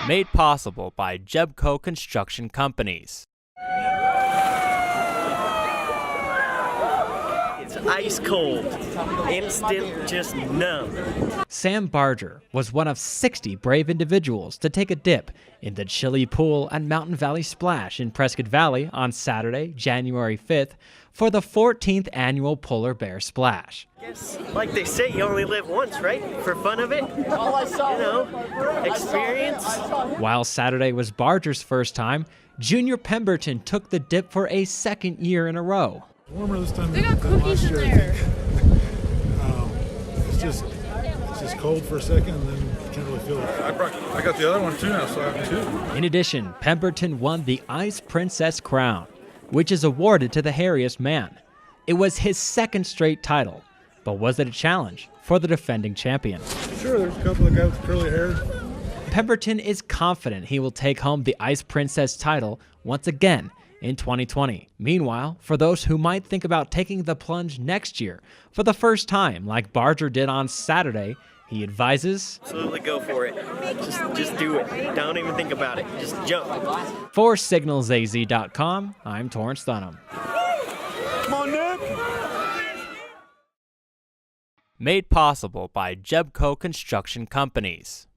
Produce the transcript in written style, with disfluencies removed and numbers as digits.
Made possible by Jebco Construction Companies. It's ice cold, instant, just numb. Sam Barger was one of 60 brave individuals to take a dip in the chilly pool at Mountain Valley Splash in Prescott Valley on Saturday, January 5th, for the 14th annual Polar Bear Splash. Like they say, you only live once, right? For fun of it, experience. While Saturday was Barger's first time, Junior Pemberton took the dip for a second year in a row. Warmer this time They got than cookies last in year, there. It's just cold for a second, and then you can't really feel it. I got the other one too now, so I have two. In addition, Pemberton won the Ice Princess crown, which is awarded to the hairiest man. It was his second straight title, but was it a challenge for the defending champion? Sure, there's a couple of guys with curly hair. Pemberton is confident he will take home the Ice Princess title once again in 2020. Meanwhile, for those who might think about taking the plunge next year for the first time like Barger did on Saturday, he advises, Absolutely go for it. Just do it. Don't even think about it. Just jump. For signalsaz.com, I'm Torrance Dunham. Come on, Nick! Made possible by Jebco Construction Companies.